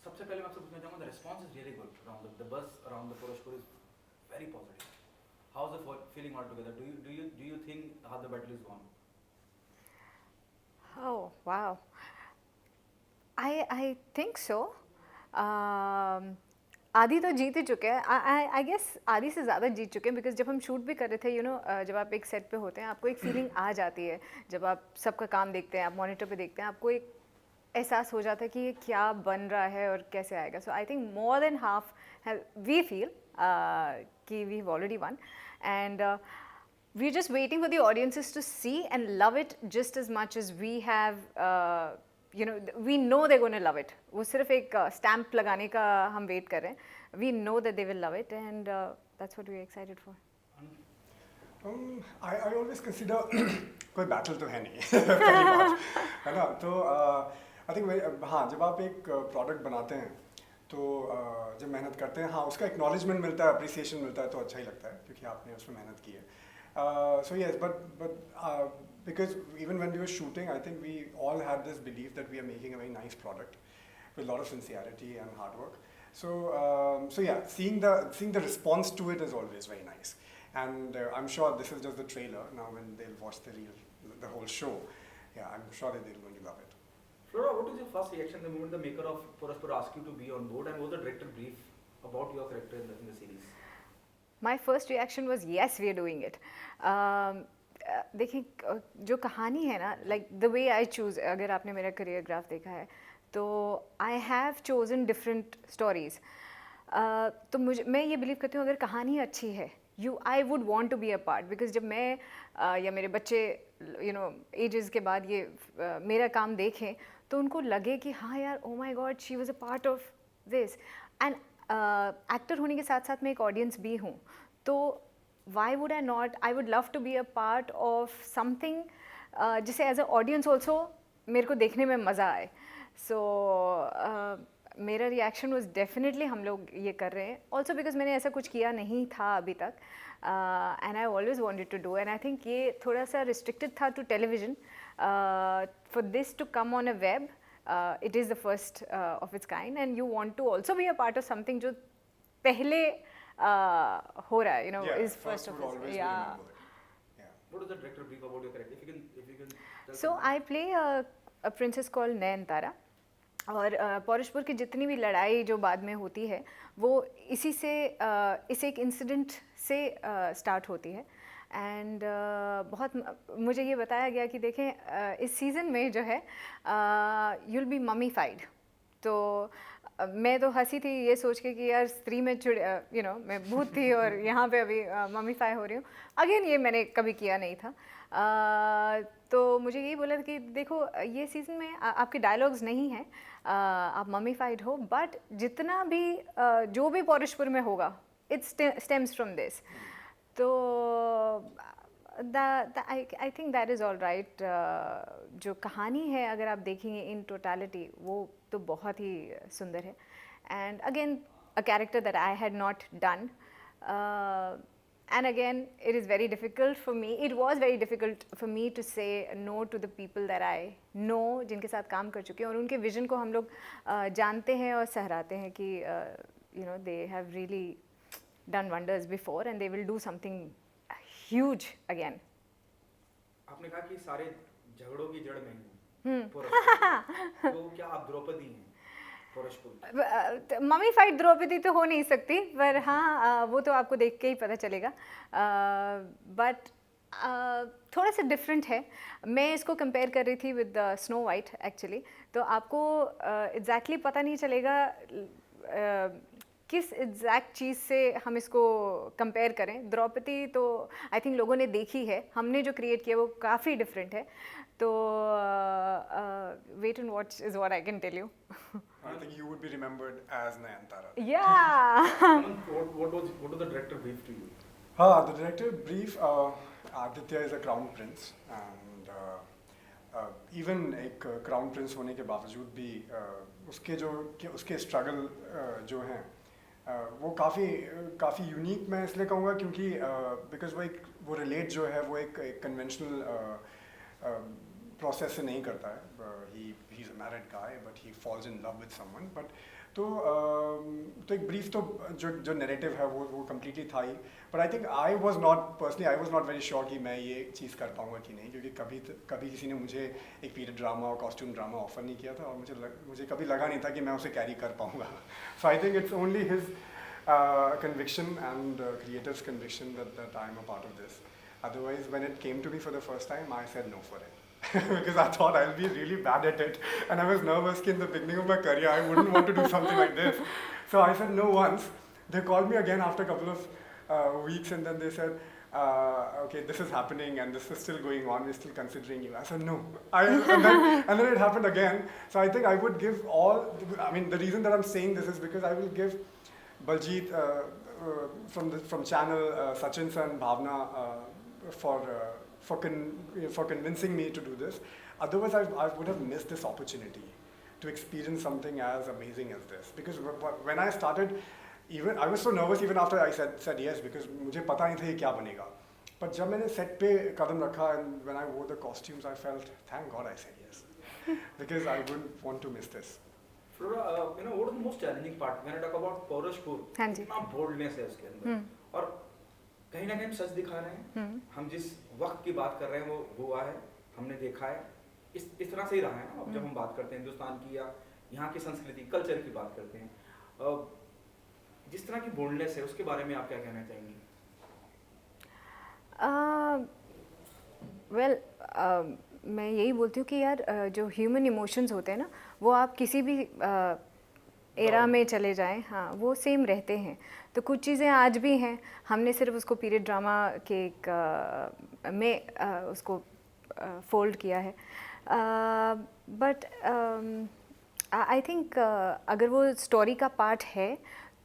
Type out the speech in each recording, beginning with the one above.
सबसे पहले मैं आपसे पूछना चाहूँगा, the response is really good around the buzz around the Purashpur is very positive. How's the feeling altogether? Do you think how the battle is gone? Oh wow. I think so. आदि तो जीत ही चुके हैं. I guess आदि से ज़्यादा जीत चुके हैं, because जब हम शूट भी कर रहे थे जब आप एक सेट पे होते हैं आपको एक फीलिंग आ जाती है. जब आप सबका काम देखते हैं, आप मॉनिटर पे देखते हैं, आपको एक एहसास हो जाता है कि ये क्या बन रहा है और कैसे आएगा. So I think more than half we feel कि we have already won, and we're just waiting for the audiences to see and love it just as much as we have. We know they're going to love it. वो सिर्फ एक stamp लगाने का हम wait कर रहे हैं. We know that they will love it, and that's what we're excited for. I always consider कोई battle तो है नहीं पहली बात, है ना. तो I think हाँ, जब आप एक product बनाते हैं तो जब मेहनत करते हैं, हाँ उसका acknowledgement मिलता है, appreciation मिलता है, तो अच्छा ही लगता है क्योंकि आपने उसमें मेहनत की है. So yes, but because even when we were shooting, I think we all had this belief that we are making a very nice product with a lot of sincerity and hard work. So yeah, seeing the response to it is always very nice. And I'm sure this is just the trailer. Now when they'll watch the whole show, yeah, I'm sure that they're going to love it. Flora, what was your first reaction the moment the maker of Purashpur asked you to be on board, and what was the director brief about your character in the series? My first reaction was yes, we are doing it. देखिए जो कहानी है ना, like the way I choose, अगर आपने मेरा career graph देखा है तो I have chosen different stories. तो मैं ये believe करती हूँ अगर कहानी अच्छी है, I would want to be a part, because जब मैं या मेरे बच्चे ages के बाद ये मेरा काम देखें तो उनको लगे कि हाँ यार, oh my God, she was a part of this. And actor होने के साथ साथ मैं एक ऑडियंस भी हूँ, तो why would I not, I would love to be a part of something जिसे एज अ ऑडियंस ऑल्सो मेरे को देखने में मज़ा आए. सो मेरा रिएक्शन वॉज डेफिनेटली हम लोग ये कर रहे हैं, ऑल्सो बिकॉज मैंने ऐसा कुछ किया नहीं था अभी तक, and I always wanted to do, and I think ये थोड़ा सा रिस्ट्रिक्टेड था to television. For this to come on a web, it is the first of its kind, and you want to also be a part of something जो पहले हो रहा है, Yeah, is first of its. Yeah. What is the director brief about your character? If you can tell So I play a princess called Nayantara, और पौरुषपुर की जितनी भी लड़ाई जो बाद में होती है वो इसी से इस एक इंसिडेंट से स्टार्ट होती है. एंड बहुत मुझे ये बताया गया कि देखें इस सीज़न में जो है you'll be mummified. तो मैं तो हंसी थी ये सोच के कि यार स्त्री में मैं भूत थी और यहाँ पे अभी मम्मीफाई हो रही हूँ. अगेन ये मैंने कभी किया नहीं था. तो मुझे यही बोला था कि देखो ये सीज़न में आपके डायलॉग्स नहीं हैं, आप मम्मीफाइड हो, बट जितना भी जो भी पौरुषपुर में होगा इट स्टेम्स फ्रॉम दिस. तो I think that is all right. जो कहानी है अगर आप देखेंगे इन टोटलिटी वो तो बहुत ही सुंदर है. And again a character that I had not done, and again it is very difficult for me, it was very difficult for me to say no to the people that I know, जिनके साथ काम कर चुके हैं और उनके vision को हम लोग जानते हैं और सहराते हैं कि they have really done wonders before and they will do something huge again. आपने कहा कि सारे झगड़ों की जड़ में पौरुषपुर. तो क्या आप द्रौपदी हैं पौरुषपुर? मम्मी फाइट द्रौपदी तो हो नहीं सकती, पर हाँ वो तो आपको देख के ही पता चलेगा. बट थोड़ा सा डिफरेंट है. मैं इसको कंपेयर कर रही थी विद स्नो वाइट एक्चुअली, तो आपको एग्जैक्टली पता नहीं चलेगा किस एग्जैक्ट चीज़ से हम इसको कंपेयर करें. द्रौपदी तो आई थिंक लोगों ने देखी है, हमने जो क्रिएट किया वो काफ़ी डिफरेंट है. तो wait and watch is what I can tell you. I think you would be remembered as Nayantara. Yeah. What was the director brief to you? The director brief, Aditya is a crown prince, and even एक crown prince होने के बावजूद भी उसके struggle जो हैं वो काफ़ी यूनिक मैं इसलिए कहूँगा क्योंकि बिकॉज वो relate जो है वो एक conventional प्रोसेस से नहीं करता है, he is a married guy but he falls in love with someone, but तो एक ब्रीफ तो जो नैरेटिव है वो कम्प्लीटली था ही, but I think I was not very sure कि मैं ये चीज़ कर पाऊँगा कि नहीं, क्योंकि कभी किसी ने मुझे एक पीरियड ड्रामा और कॉस्ट्यूम ड्रामा ऑफर नहीं किया था, और मुझे कभी लगा नहीं था कि मैं उसे कैरी कर पाऊँगा. So I think it's only his conviction and creator's conviction that I am a part of this. Otherwise, when it came to me for the first time, I said no for it. Because I thought I'll be really bad at it. And I was nervous in the beginning of my career, I wouldn't want to do something like this. So I said no once. They called me again after a couple of weeks, and then they said, okay, this is happening and this is still going on, we're still considering you. I said no. And then it happened again. So I think I would give the reason that I'm saying this is because I will give Baljeet from channel, Sachin sir and Bhavna for convincing me to do this. Otherwise, I would have missed this opportunity to experience something as amazing as this. Because when I started, even I was so nervous even after I said yes, because मुझे पता नहीं था ये क्या बनेगा. But जब मैंने set पे कदम रखा and when I wore the costumes, I felt, thank God I said yes, because I wouldn't want to miss this. Flora, what is the most challenging part when I talk about Paurush Kaur? हाँ जी. कितना boldness है उसके अंदर, और कहीं ना कहीं हम सच दिखा रहे हैं. हम जिस वक्त की बात कर रहे हैं वो हुआ है, हमने देखा है, इस तरह से ही रहा है ना. अब जब हम बात करते हैं हिंदुस्तान की या यहाँ की संस्कृति कल्चर की बात करते हैं, जिस तरह की बोल्डनेस है उसके बारे में आप क्या कहना चाहेंगी? मैं यही बोलती हूँ कि यार जो ह्यूमन इमोशंस होते हैं ना, वो आप किसी भी एरा में चले जाएं, हाँ वो सेम रहते हैं. तो कुछ चीज़ें आज भी हैं, हमने सिर्फ उसको पीरियड ड्रामा के में उसको फोल्ड किया है. बट आई थिंक अगर वो स्टोरी का पार्ट है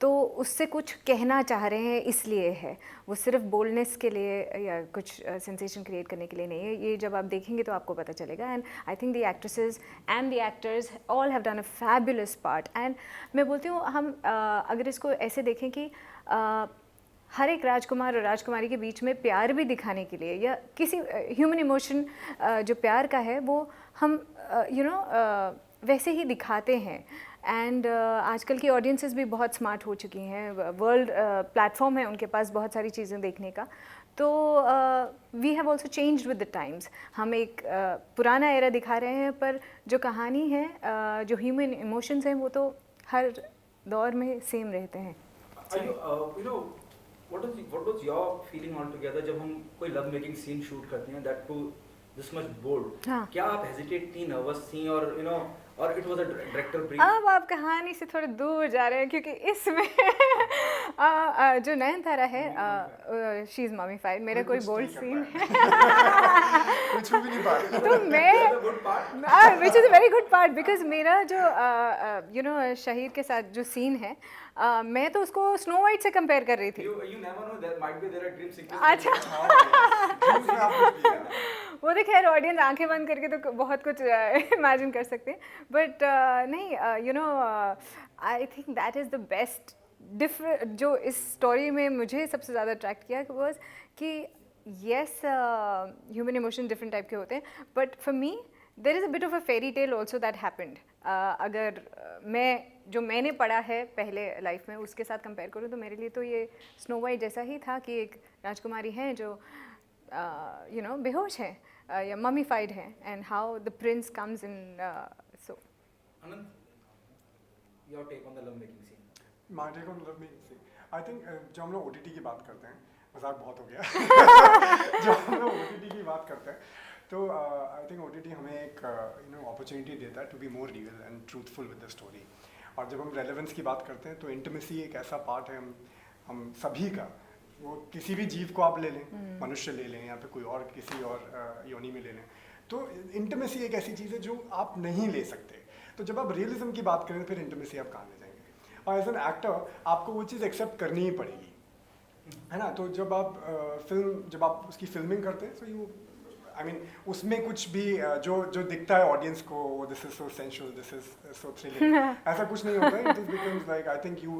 तो उससे कुछ कहना चाह रहे हैं, इसलिए है. वो सिर्फ बोल्डनेस के लिए या कुछ सेंसेशन क्रिएट करने के लिए नहीं है. ये जब आप देखेंगे तो आपको पता चलेगा. And I think the actresses and the actors all have done a fabulous part. And मैं बोलती हूँ हम अगर इसको ऐसे देखें कि हर एक राजकुमार और राजकुमारी के बीच में प्यार भी दिखाने के लिए या किसी ह्यूमन इमोशन जो प्यार का है वो हम वैसे ही दिखाते हैं. एंड आजकल की ऑडियंसेस भी बहुत स्मार्ट हो चुकी हैं, वर्ल्ड प्लेटफॉर्म है उनके पास बहुत सारी चीज़ें देखने का. तो we have also changed with the times. हम एक पुराना एरा दिखा रहे हैं, पर जो कहानी है, जो ह्यूमन इमोशंस हैं, वो तो हर दौर में सेम रहते हैं. What was your feeling altogether जब हम कोई लव मेकिंग सीन शूट करते हैं, that too this much bold? हाँ. क्या आप हेजिटेट थी, नर्वस थी, और it was a director brief? अब आप कहानी से थोड़े दूर जा रहे हैं, क्योंकि इसमें जो नयनतारा है, शी इज़ मम्मीफाइड. मेरा कोई बोल्ड सीन है तो मैं which is a very good part, because मेरा जो शहीद के साथ जो सीन है, मैं तो उसको स्नो वाइट से कंपेयर कर रही थी. You never know, there might be there are dream sequences. अच्छा. वो तो खैर ऑडियंस आंखें बंद करके तो बहुत कुछ इमेजिन कर सकते हैं. बट नहीं, आई think that is the best जो इस स्टोरी में मुझे सबसे ज़्यादा अट्रैक्ट किया वॉज कि yes, human emotion different type के होते हैं, but for me there is a bit of a fairy tale also that happened. अगर मैंने पढ़ा है पहले लाइफ में उसके साथ कंपेयर करूँ तो मेरे लिए तो ये स्नो वाइट जैसा ही था कि एक राजकुमारी है जो बेहोश है या मम्मीफाइड है, and how the Prince comes in. So Anand, your take on the love making scene? My take on love making scene, I think जब हम लोग OTT की बात करते हैं, मजाक बहुत हो गया. जब हम लोग OTT की बात करते हैं तो आई थिंक OTT हमें एक अपॉर्चुनिटी देता है to be more real and truthful with the story. और जब हम रेलेवेंस की बात करते हैं तो इंटीमेसी एक ऐसा पार्ट है हम सभी का. वो किसी भी जीव को आप ले लें, मनुष्य ले लें या फिर कोई और किसी और योनि में ले लें, तो इंटीमेसी एक ऐसी चीज़ है जो आप नहीं ले सकते. तो जब आप रियलिज्म की बात करें फिर इंटीमेसी आप कहाँ ले जाएंगे. और एज एन एक्टर आपको वो चीज़ एक्सेप्ट करनी ही पड़ेगी, है ना. तो जब आप उसकी फिल्मिंग करते हैं, सो I mean, उसमें कुछ भी जो दिखता है ऑडियंस को, this is so sensual, this is so thrilling, ऐसा कुछ नहीं होता है. It becomes like, I think you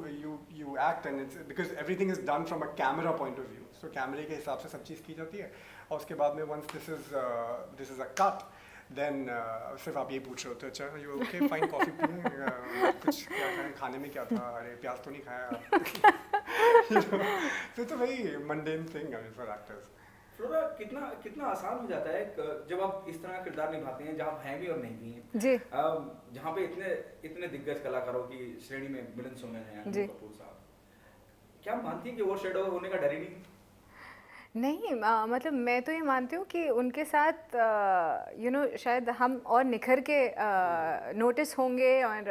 act and it's because everything is done from a camera point of view. So कैमरे के हिसाब से सब चीज़ की जाती है, और उसके बाद में once this is a cut, then सिर्फ आप ये पूछ रहे होते अच्छा यू ओके फाइन कॉफ़ी पिए कुछ क्या खाएं खाने में क्या था अरे प्याज तो नहीं खाया तो it's a very mundane thing for actors. Flora कितना कितना आसान हो जाता है जब आप इस तरह का किरदार निभाते हैं जहाँ आप हैं भी और नहीं भी हैं जी जहाँ पे इतने इतने दिग्गज कलाकारों की श्रेणी में मिलन सुमन है जी। अनिल कपूर साहब, क्या मानती हैं कि वो शेडो होने का डर ही नहीं? नहीं मतलब मैं तो ये मानती हूँ कि उनके साथ शायद हम और निखर के नोटिस होंगे और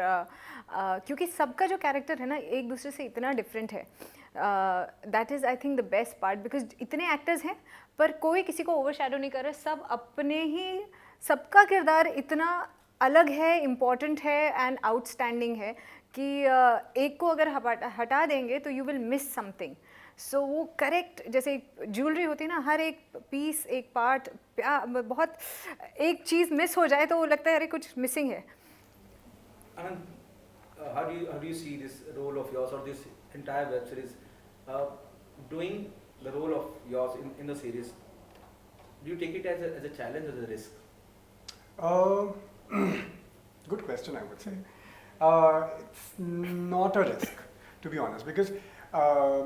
क्योंकि सबका जो कैरेक्टर है ना एक दूसरे से इतना डिफरेंट है। That is I think the best part because इतने एक्टर्स हैं पर कोई किसी को ओवरशैडो नहीं कर रहा, सब अपने ही सबका किरदार इतना अलग है, इम्पॉर्टेंट है एंड आउटस्टैंडिंग है कि एक को अगर हटा देंगे तो यू विल मिस समथिंग। सो वो करेक्ट जैसे ज्वेलरी होती है ना, हर एक पीस एक पार्ट बहुत एक चीज़ मिस हो जाए तो वो लगता है अरे कुछ मिसिंग है। Anand, how do you see this role of yours or this entire web series doing the role of yours in the series? Do you take it as a challenge or as a risk? Good question, I would say. It's not a risk, to be honest, because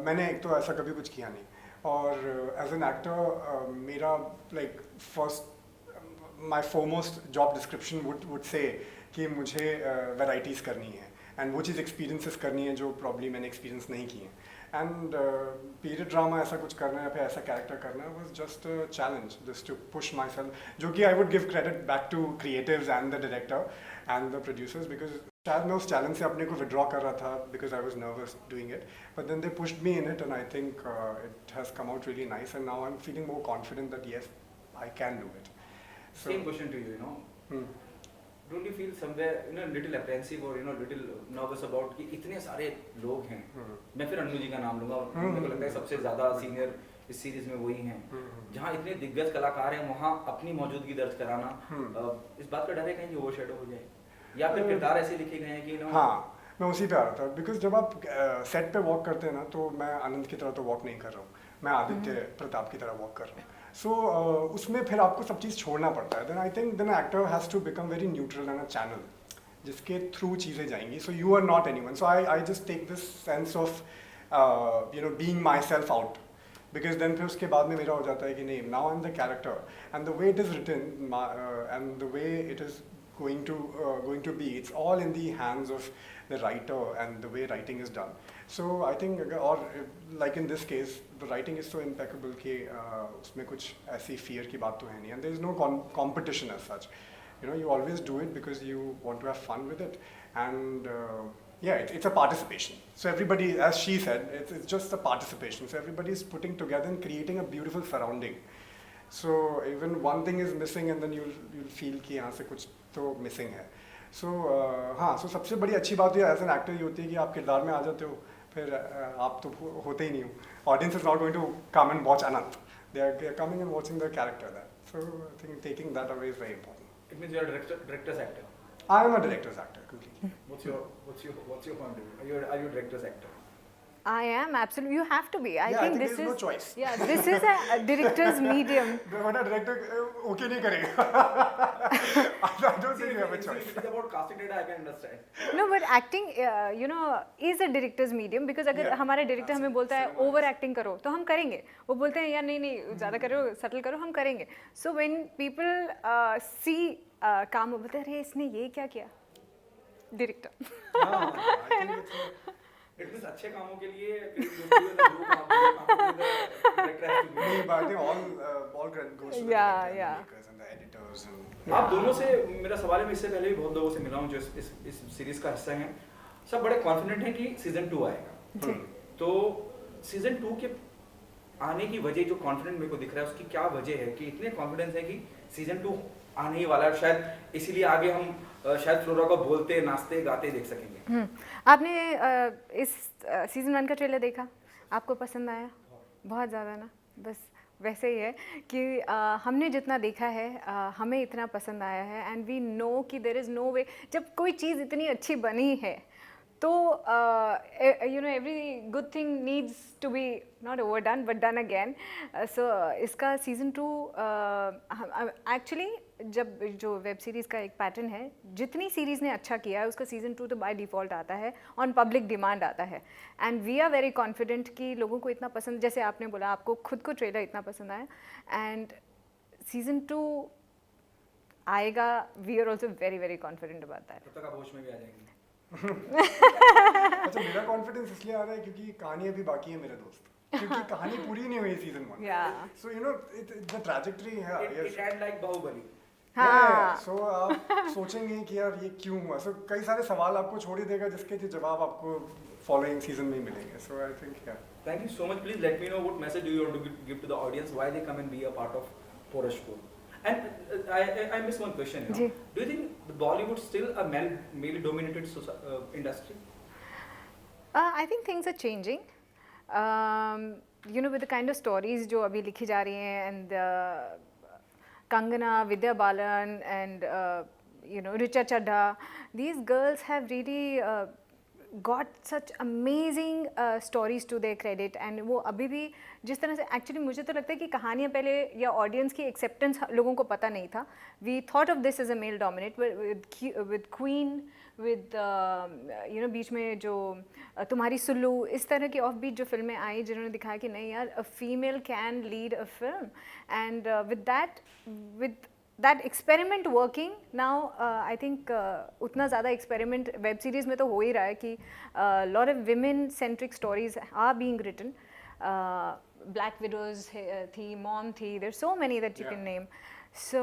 मैंने एक तो ऐसा कभी कुछ किया नहीं और as an actor मेरा like first my foremost job description would say कि मुझे वैराइटीज़ करनी है एंड वो चीज़ एक्सपीरियंसेस करनी है जो प्रॉब्ली मैंने एक्सपीरियंस नहीं किए एंड पीरियड ड्रामा ऐसा कुछ करना है फिर ऐसा कैरेक्टर करना है was just a challenge just to push myself, जो कि I would give credit back to creatives and the director and the producers because शायद मैं उस चैलेंज से अपने को विड्रॉ कर रहा था because I was nervous doing it but then they pushed me in it and I think it has come out really nice and now I am feeling more confident that yes I can do it. Same question to you, you know. Don't you feel somewhere, you know, little apprehensive or, you know, little nervous about कि इतने सारे लोग हैं? मैं फिर अन्नू जी का नाम लूँगा और मेरे को लगता है सबसे ज़्यादा सीनियर इस सीरीज में वही हैं। जहाँ इतने दिग्गज कलाकार हैं वहाँ अपनी मौजूदगी दर्ज कराना, इस बात का डर है कहीं कि ओवरशैडो हो जाए या फिर किरदार ऐसे लिखे गए हैं कि नो। हाँ मैं उसी पे आ रहा था बिकॉज जब आप सेट पे वॉक करते हैं ना तो मैं आनंद की तरह तो वॉक नहीं कर रहा हूँ, मैं आदित्य प्रताप की तरह वॉक कर रहा हूँ। सो उसमें फिर आपको सब चीज़ छोड़ना पड़ता है। Then I think then actor has to become very neutral and a channel जिसके थ्रू चीज़ें जाएंगी। So you are not anyone, so I just take this sense of you know being myself out because then फिर उसके बाद में मेरा हो जाता है कि नहीं now I am the character and the way it is written and the way it is going to be, it's all in the hands of the writer and the way writing is done. So I think or like in this case the writing is so impeccable कि उसमें कुछ ऐसी fear की बात तो है नहीं and there is no competition as such. You know, you always do it because you want to have fun with it and yeah, it's a participation. So everybody, as she said, it's just a participation. So everybody is putting together and creating a beautiful surrounding. So even one thing is missing and then you'll feel कि यहाँ से कुछ तो missing है। सो हाँ, सो सबसे बड़ी अच्छी बात ये एज एन एक्टर ये होती है कि आप किरदार में आ जाते हो, फिर आप तो होते ही नहीं हो। Audience is not going to come and watch Anant, they are coming and watching the character that. So I think taking that away is very important. It means you are director's actor. I am a director's actor completely. What's your point of view? Are you a director's actor? I am absolutely. You have to be. I Yeah, think I think this there is is no choice. Yeah, this is a director's medium. वरना director okay नहीं करेगा। I don't think you have a choice. It's about casting data, I can understand. No, but acting, is a director's medium because अगर हमारा director हमें बोलता है over acting करो तो हम करेंगे, वो बोलते हैं यार नहीं ज़्यादा करो सटल करो, हम करेंगे। So when people see काम बोलते हैं अरे इसने ये क्या किया, director. I think it's It means अच्छे कामों के लिए नहीं, but I think all credit goes to the Yeah, director and yeah. the makers and the editors and आप दोनों से मेरा सवाल है, मैं इससे पहले भी बहुत लोगों से मिला हूँ जो इस सीरीज का हिस्सा हैं, सब बड़े कॉन्फिडेंट हैं कि सीजन 2 आएगा। तो सीजन 2 के आने की वजह, जो कॉन्फिडेंट मेरे को दिख रहा है उसकी क्या वजह है कि इतने कॉन्फिडेंस है कि सीजन 2 आने ही वाला है, शायद इसीलिए आगे हम शायद फ्लोरा को बोलते नाचते गाते देख सकेंगे। आपने इस सीजन 1 का ट्रेलर देखा, आपको पसंद आया? बहुत ज़्यादा ना, बस वैसे ही है कि हमने जितना देखा है हमें इतना पसंद आया है एंड वी नो कि देयर इज़ नो वे, जब कोई चीज़ इतनी अच्छी बनी है तो every good thing needs to be not over done but done again. So इसका सीज़न 2 एक्चुअली जब जो वेब सीरीज़ का एक पैटर्न है, जितनी सीरीज़ ने अच्छा किया है उसका सीज़न 2 तो बाय डिफ़ॉल्ट आता है, ऑन पब्लिक डिमांड आता है. And we are very confident कि लोगों को इतना पसंद, जैसे आपने बोला आपको खुद को ट्रेलर इतना पसंद आया, एंड सीज़न 2 आएगा. We are also very very confident about that. तब तक आप होश में भी आ जाएंगे. अच्छा, मेरा कॉन्फिडेंस इसलिए आ रहा है क्योंकि कहानी अभी बाकी है मेरे दोस्त, क्योंकि कहानी पूरी नहीं हुई season 1. Yeah. So you know the trajectory है. It end like Baahubali. हाँ. सो आप सोचेंगे कि यार ये क्यों हुआ. सो कई सारे सवाल आपको छोड़ ही देगा जिसके जवाब आपको फॉलोइंग सीजन में ही मिलेंगे. सो आई थिंक या. Thank you so much. Please let me know what message do you want to give to the audience, why they come and be a part of Porashpur. And I missed one question. जी. Do you think the Bollywood still a male-dominated industry? I think things are changing. You know, with the kind of stories जो अभी लिखी जा रही हैं, and Kangana, Vidya Balan, and you know, Richa Chadha, these girls have really got such amazing stories to their credit. And वो अभी भी जिस तरह से, एक्चुअली मुझे तो लगता है कि कहानियाँ पहले या ऑडियंस की एक्सेप्टेंस लोगों को पता नहीं था. We thought of this as a male dominate, with queen, with you know, बीच में जो तुम्हारी सुल्लू, इस तरह की ऑफ बीट जो फिल्में आई जिन्होंने दिखाया कि नहीं यार, a female can lead a film. And with that experiment working now, I think उतना ज़्यादा एक्सपेरिमेंट वेब सीरीज़ में तो हो ही रहा है कि lot of women centric stories are being written. Black widows थी, मॉम थी, there so many that you can name. So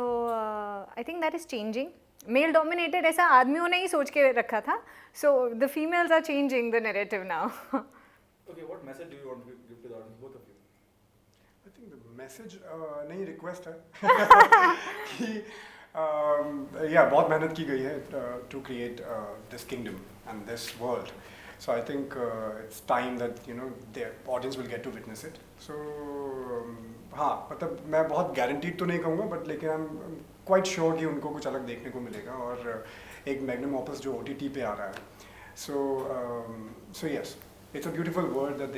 I think that is changing. Male dominated ऐसा आदमियों ने ही सोच के रखा था. So the females are changing the narrative now. Okay, what message do you want to give to the audience, both of you? I think the message नहीं, request है कि या बहुत मेहनत की गई है to create this kingdom and this world. So I think it's time that you know the audience will get to witness it. So हाँ, मतलब मैं बहुत गारंटीड तो नहीं कहूँगा, बट लेकिन आई एम क्वाइट श्योर कि उनको कुछ अलग देखने को मिलेगा. और एक मैग्नम ऑपस जो OTT पे आ रहा है. So yes, it's a beautiful world that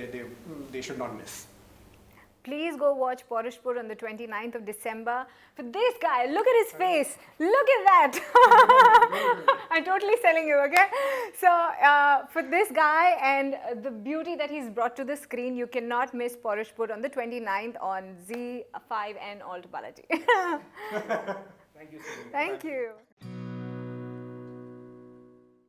they should not miss. Please go watch Porashpur on the 29th of December. For this guy, look at his face. Look at that. I'm totally selling you, okay? So for this guy and the beauty that he's brought to the screen, you cannot miss Porashpur on the 29th on Z5 and Alt Balaji. Thank you so much. Thank you.